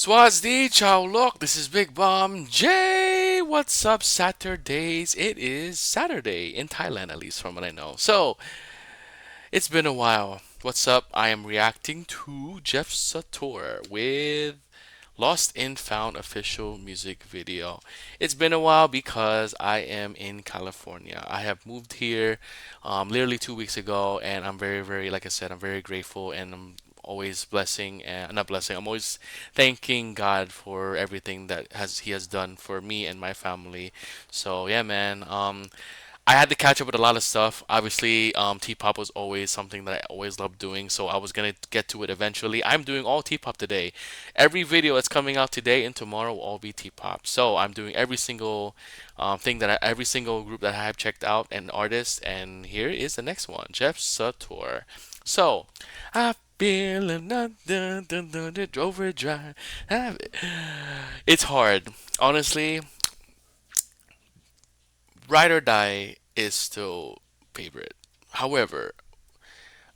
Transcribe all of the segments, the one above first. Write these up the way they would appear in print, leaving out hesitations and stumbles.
Swazdi, Chow Look, this is Big Bomb J. What's up, Saturdays? It is Saturday in Thailand, at least from what I know. So, it's been a while. What's up? I am reacting to Jeff Satur with Lost and Found official music video. It's been a while because I am in California. I have moved here literally 2 weeks ago, and I'm very, like I said, I'm very grateful and I'm always blessing and not blessing. I'm always thanking God for everything that has He has done for me and my family. So yeah, man. I had to catch up with a lot of stuff. Obviously, T-pop was always something that I always loved doing, so I was gonna get to it eventually. I'm doing all T-pop today. Every video that's coming out today and tomorrow will all be T-pop. So I'm doing every single every single group that I have checked out and artist. And here is the next one, Jeff Satur. So I feel another overdrive. It's hard, honestly. Ride or Die is still favorite. However,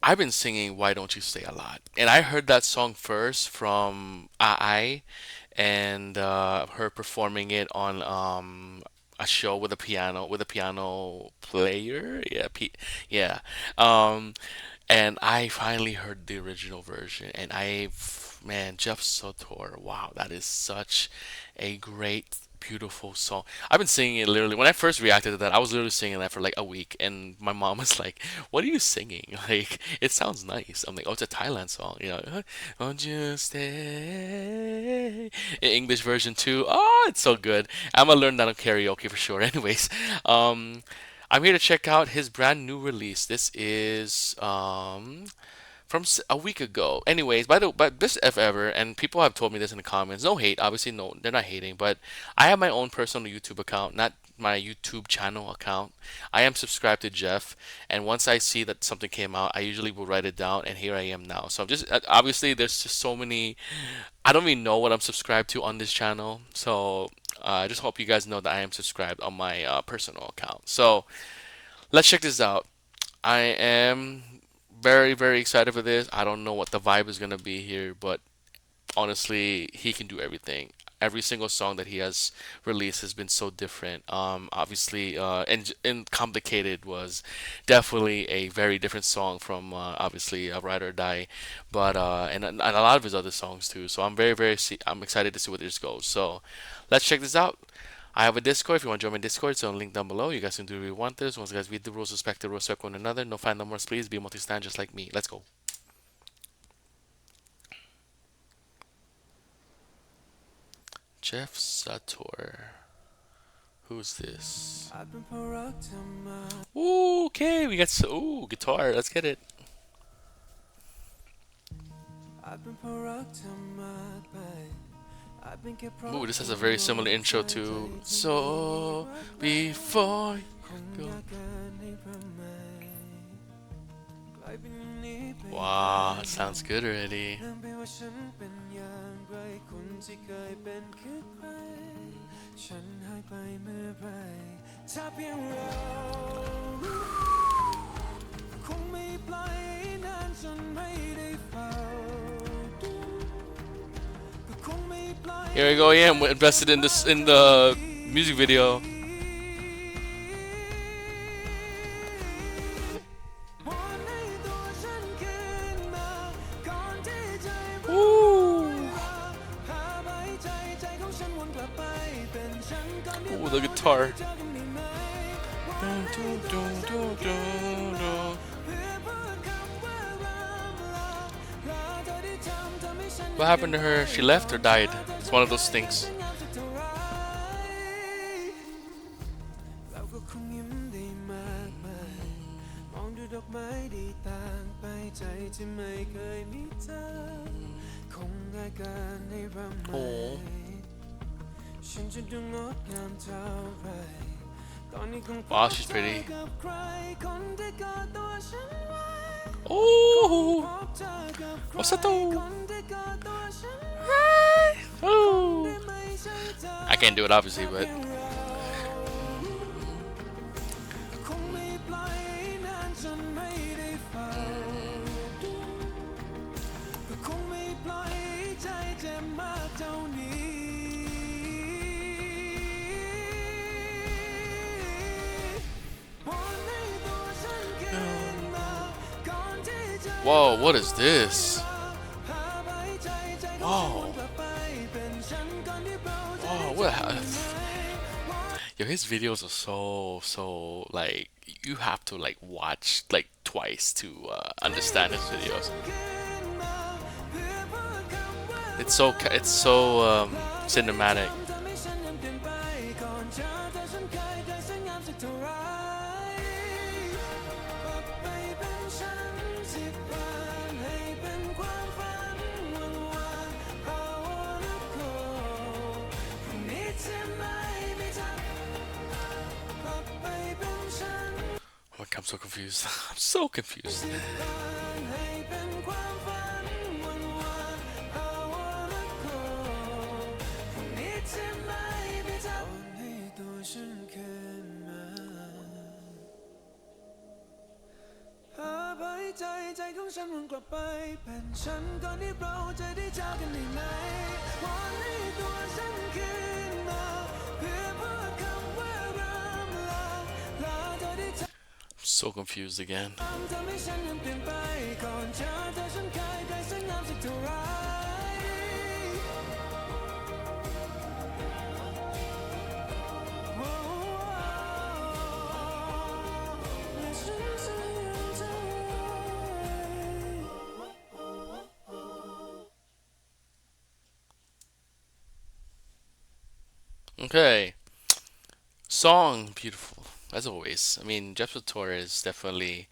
I've been singing Why Don't You Stay a lot. And I heard that song first from AI and her performing it on a show with a piano player. Yeah. Um, and I finally heard the original version and man, Jeff Sotor, wow, that is such a great beautiful song. I've been singing it literally. When I first reacted to that, I was literally singing that for like a week, and my mom was like, "What are you singing? Like, it sounds nice." I'm like, "Oh, it's a Thailand song, you know." Won't you stay? In English version too. Oh, it's so good. I'm gonna learn that on karaoke for sure. Anyways, um, I'm here to check out his brand new release. This is from a week ago. Anyways, but this if ever, and people have told me this in the comments. No hate, obviously, no, they're not hating. But I have my own personal YouTube account, not my YouTube channel account. I am subscribed to Jeff, and once I see that something came out, I usually will write it down, and here I am now. So I'm just obviously there's just so many. I don't even know what I'm subscribed to on this channel, so I just hope you guys know that I am subscribed on my personal account. So let's check this out. I am very excited for this. I don't know what the vibe is gonna be here, but honestly, he can do everything. Every single song that he has released has been so different. Obviously, and Complicated was definitely a very different song from obviously Ride or Die, but and a lot of his other songs too. So I'm excited to see where this goes. So let's check this out. I have a Discord. If you want to join my Discord, it's on link down below. You guys can do what you want this. Once you guys read the rules, respect one another. No find no more please. Be a multi-stand just like me. Let's go. Jeff Sator. Who's this? Ooh, okay, we got ooh guitar. Let's get it. Ooh, this has a very similar intro to So Before You Go. Wow, sounds good already. Here we go. Yeah, I'm invested in this in the music video. Ooh. Ooh, the guitar. What happened to her? She left or died? It's one of those things. Oh. Wow, she's pretty. Oh, what's that though? Oh. I can't do it obviously, but Whoa, what is this? Whoa, whoa, what? Yo, his videos are so like you have to like watch like twice to understand his videos. It's so cinematic. Oh, I'm so confused. I'm so confused. So confused again. Okay, song beautiful as always. I mean, Jeff Satur is definitely.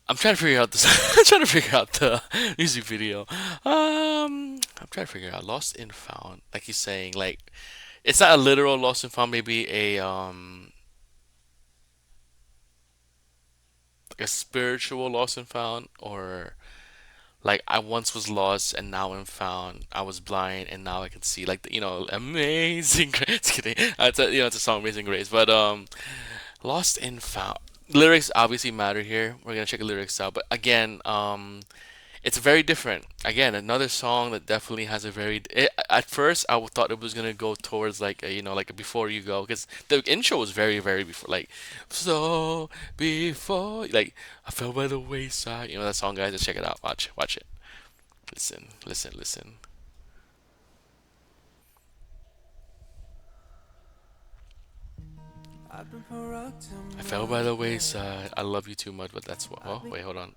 I'm trying to figure out this. I'm trying to figure out the music video. I'm trying to figure out Lost and Found. Like he's saying, like it's not a literal Lost and Found. Maybe a spiritual Lost and Found, or like I once was lost and now I'm found. I was blind and now I can see. Like Amazing Grace. Just kidding. It's a song, Amazing Grace. But Lost and Found. Lyrics obviously matter here. We're gonna check the lyrics out. But again, it's very different. Again, another song that definitely has a at first, thought it was gonna go towards like like a Before You Go, because the intro was very before, like so before, like I fell by the wayside. You know that song, guys. Just check it out. Watch it. Listen. I fell by the wayside. I love you too much, but that's what. Oh wait, hold on.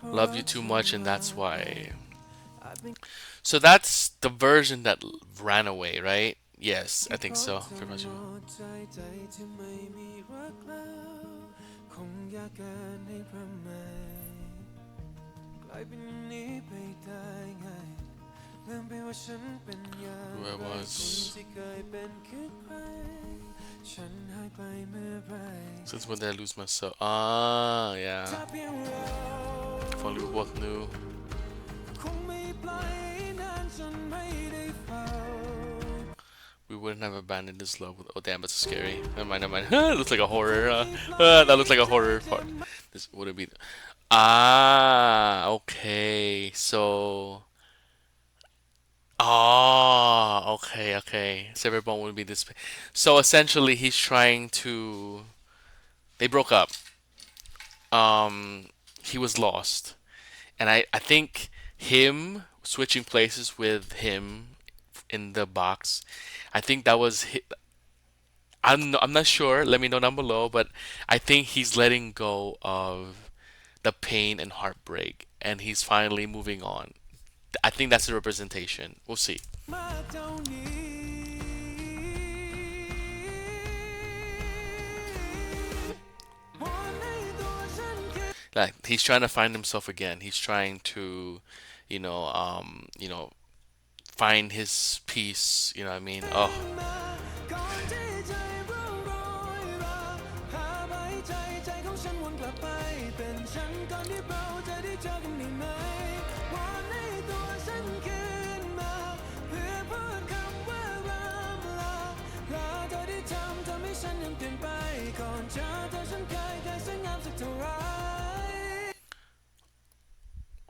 Love you too much, and that's why. So that's the version that ran away, right? Yes, I think so. Pretty much. Who I was. Since when did I lose myself? Ah, yeah. If only we both knew. We wouldn't have abandoned this love. Oh, damn, that's scary. Never mind. It looks like a horror. That looks like a horror part. This would it be? Ah, okay. So. Ah, okay. Cyberbone would be this. So essentially, he's trying to. They broke up. Um, he was lost, and I think him switching places with him in the box. I think that was. I'm not sure. Let me know down below. But I think he's letting go of the pain and heartbreak, and he's finally moving on. I think that's the representation. We'll see. Like he's trying to find himself again. He's trying to, find his peace. You know what I mean? Oh,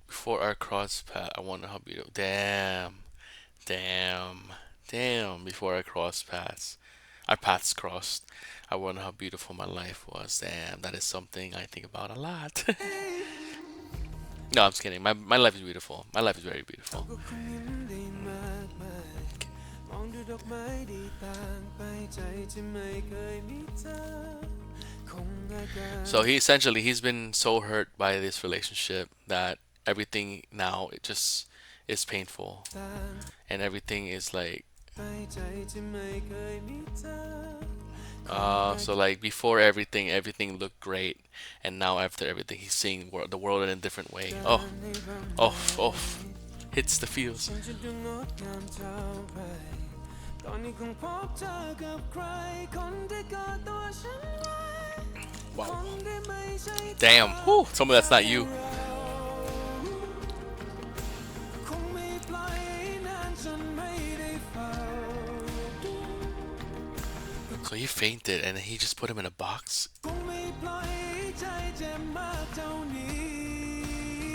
before our cross path, I wonder how beautiful. Damn. Before our cross paths. our paths crossed. I wonder how beautiful my life was. Damn, that is something I think about a lot. No, I'm just kidding. My life is beautiful. My life is very beautiful. So he's been so hurt by this relationship that everything now it just is painful, and everything is like so like before everything looked great, and now after everything he's seeing the world in a different way. Oh, oh, hits the feels. Wow. Damn. Whew, tell me that's not you. So he fainted and he just put him in a box.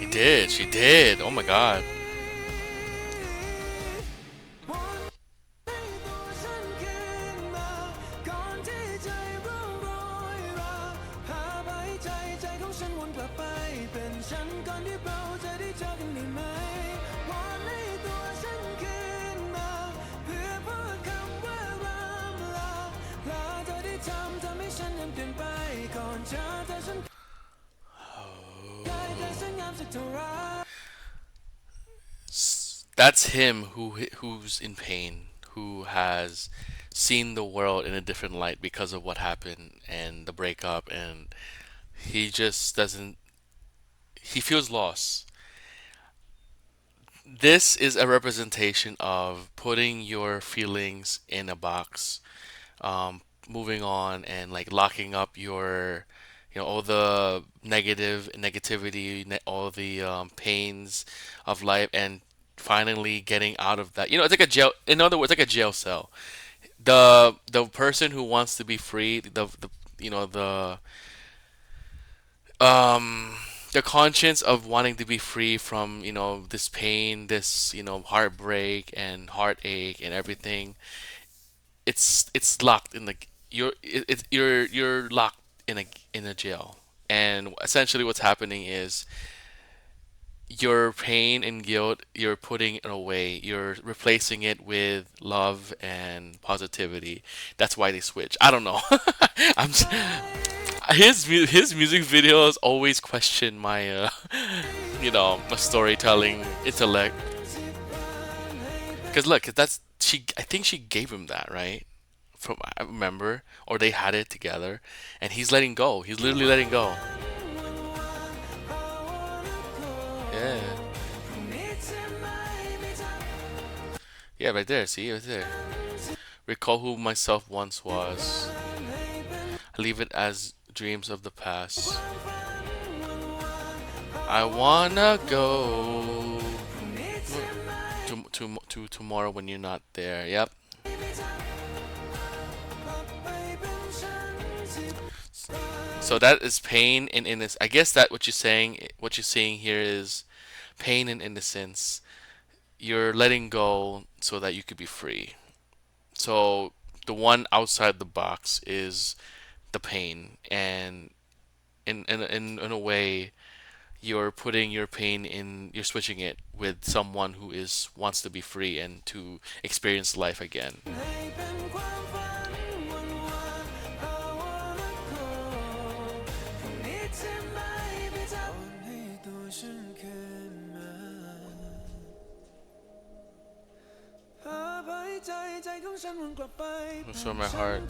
He did. She did. Oh my god. That's him who's in pain, who has seen the world in a different light because of what happened and the breakup, and he just doesn't. He feels lost. This is a representation of putting your feelings in a box, moving on, and like locking up your, all the negativity, all the pains of life, and finally getting out of that. It's like a jail. In other words, like a jail cell. The person who wants to be free, the you know um the conscience of wanting to be free from this pain, this heartbreak and heartache and everything. It's locked in the you're locked in a jail, and essentially what's happening is your pain and guilt, you're putting it away, you're replacing it with love and positivity. That's why they switch. I don't know. I'm s- his music videos always question my my storytelling intellect. Because look, that's she. I think she gave him that, right? From I remember, or they had it together, and he's letting go. He's literally letting go. Yeah, yeah, right there. See, right there. Recall who myself once was. I leave it as dreams of the past. I wanna go to tomorrow when you're not there. Yep. So that is pain and innocence. I guess that what you're saying here is pain and innocence. You're letting go so that you could be free. So the one outside the box is the pain, and in a way, you're switching it with someone who is wants to be free and to experience life again. So my heart.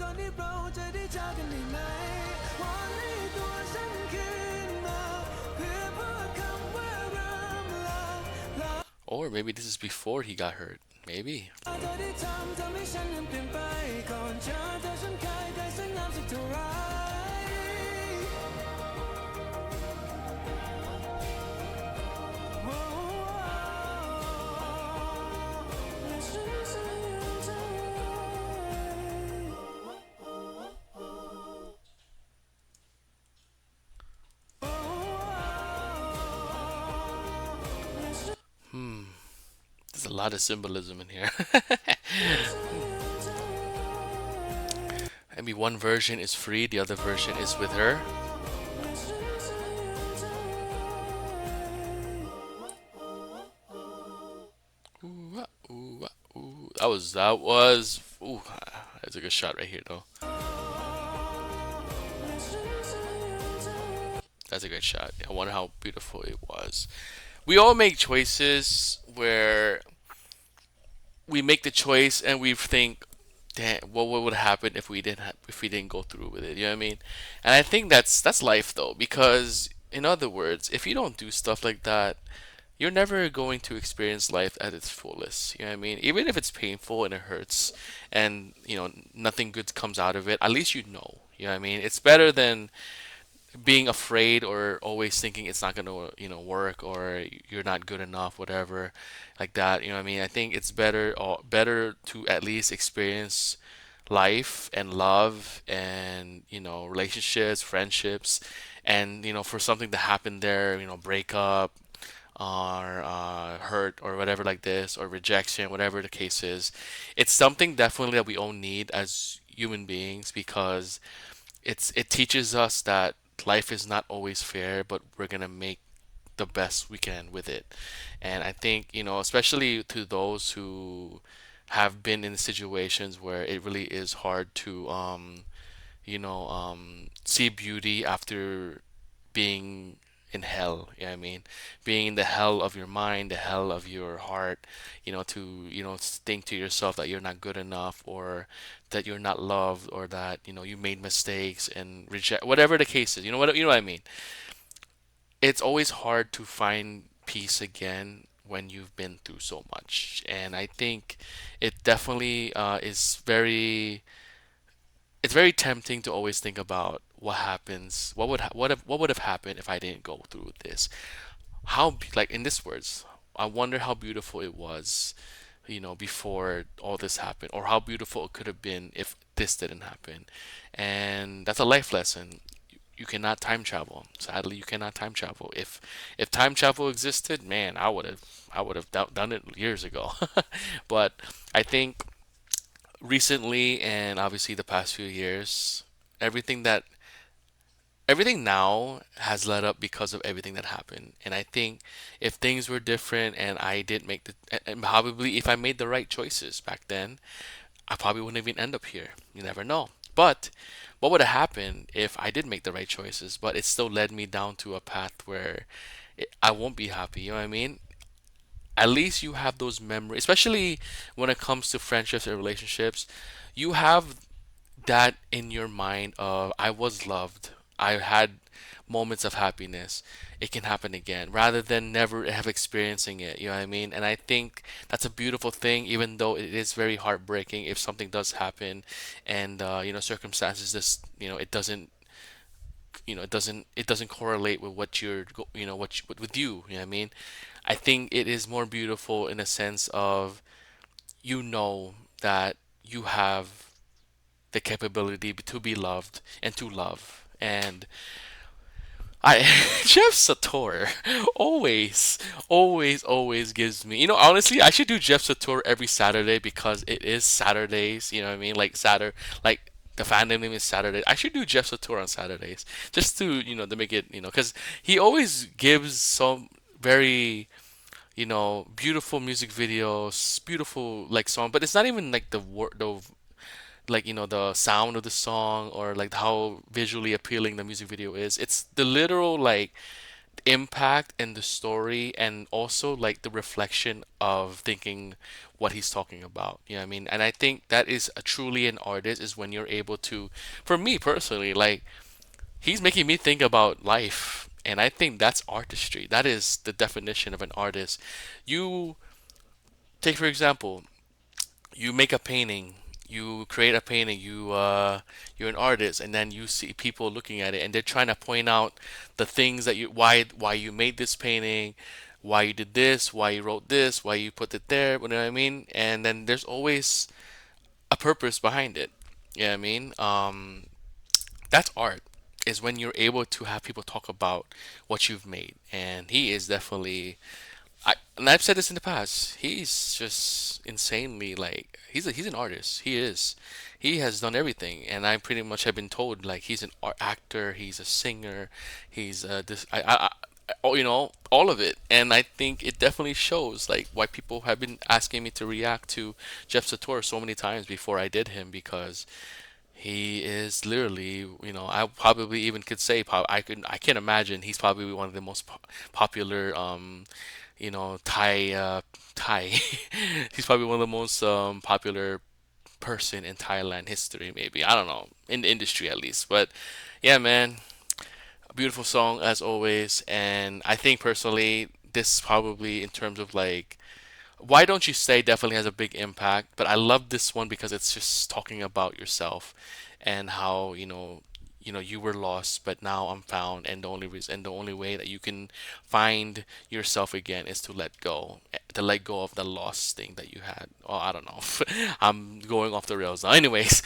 Or maybe this is before he got hurt. Maybe. Hmm. There's a lot of symbolism in here. maybe one version is free, the other version is with her. Ooh, ooh, ooh. That was ooh, that's a good shot right here though. That's a great shot. I wonder how beautiful it was. We all make choices where we make the choice and we think, damn, what would happen if if we didn't go through with it? You know what I mean? And I think that's life though, because in other words, if you don't do stuff like that, you're never going to experience life at its fullest. You know what I mean? Even if it's painful and it hurts, and nothing good comes out of it, at least you know. You know what I mean? It's better than being afraid or always thinking it's not gonna work, or you're not good enough, whatever, like that. You know what I mean? I think it's better to at least experience life and love and relationships, friendships, and for something to happen there, break up or hurt or whatever like this, or rejection, whatever the case is. It's something definitely that we all need as human beings, because it teaches us that life is not always fair, but we're gonna make the best we can with it. And I think, especially to those who have been in situations where it really is hard to see beauty after being in hell. You know what I mean? Being in the hell of your mind, the hell of your heart, to, think to yourself that you're not good enough, or that you're not loved, or that, you made mistakes and reject, whatever the case is. You know what I mean? It's always hard to find peace again when you've been through so much. And I think it definitely is it's very tempting to always think about what happens, what would have happened if I didn't go through this. Like in this words, I wonder how beautiful it was, before all this happened, or how beautiful it could have been if this didn't happen. And that's a life lesson. You cannot time travel. Sadly, you cannot time travel. If time travel existed, man, I would have done it years ago. But I think recently, and obviously the past few years, everything that everything now has led up because of everything that happened. And I think if things were different and I did make and probably if I made the right choices back then, I probably wouldn't even end up here. You never know. But what would have happened if I did make the right choices, but it still led me down to a path where I won't be happy? You know what I mean? At least you have those memories, especially when it comes to friendships and relationships. You have that in your mind of, I was loved, I had moments of happiness, it can happen again, rather than never have experiencing it. You know what I mean? And I think that's a beautiful thing, even though it is very heartbreaking if something does happen, and circumstances just it doesn't correlate with what you're with you. You know what I mean? I think it is more beautiful in a sense of, that you have the capability to be loved and to love. And I Jeff Satur always, always, always gives me. Honestly, I should do Jeff Satur every Saturday, because it is Saturdays. You know what I mean? Like the fandom name is Saturday. I should do Jeff Satur on Saturdays, just to make it, because he always gives some very beautiful music videos, beautiful like song, but it's not even like the sound of the song, or like how visually appealing the music video is. It's the literal like impact and the story, and also like the reflection of thinking what he's talking about. You know what I mean? And I think that is a truly an artist, is when you're able to, for me personally, like, he's making me think about life. And I think that's artistry. That is the definition of an artist. You take, for example, you make a painting, you create a painting, you're an artist, and then you see people looking at it, and they're trying to point out the things that why you made this painting, why you did this, why you wrote this, why you put it there. You know what I mean? And then there's always a purpose behind it. You know what I mean? That's art. Is when you're able to have people talk about what you've made, and he is definitely And I've said this in the past. He's just insanely like he's an artist. He is. He has done everything, and I pretty much have been told like he's an actor, he's a singer, he's this oh, all of it. And I think it definitely shows like why people have been asking me to react to Jeff Satur so many times before I did him because he is literally, I probably even could say, I can't imagine he's probably one of the most popular, Thai. He's probably one of the most popular person in Thailand history, maybe. I don't know, in the industry at least. But yeah, man, a beautiful song as always. And I think personally, this probably in terms of like why Don't You Stay definitely has a big impact, but I love this one because it's just talking about yourself and how, you were lost, but now I'm found, and the only way that you can find yourself again is to let go of the lost thing that you had. Oh, I don't know. I'm going off the rails now. Anyways,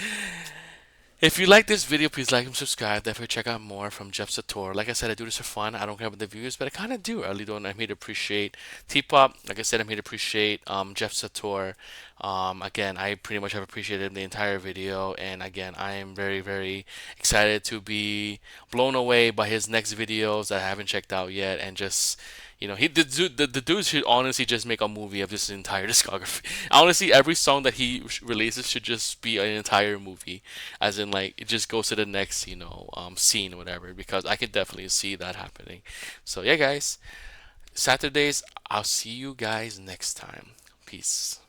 if you like this video, please like and subscribe. Definitely check out more from Jeff Satur. Like I said, I do this for fun. I don't care about the views, but I kind of do. I really don't. I'm here to appreciate T-pop. Like I said, I'm here to appreciate Jeff Satur. Again, I pretty much have appreciated the entire video, and again, I am very, very excited to be blown away by his next videos that I haven't checked out yet, and just the dude should honestly just make a movie of this entire discography. Honestly, every song that he releases should just be an entire movie, as in like it just goes to the next scene or whatever. Because I could definitely see that happening. So yeah, guys, Saturdays. I'll see you guys next time. Peace.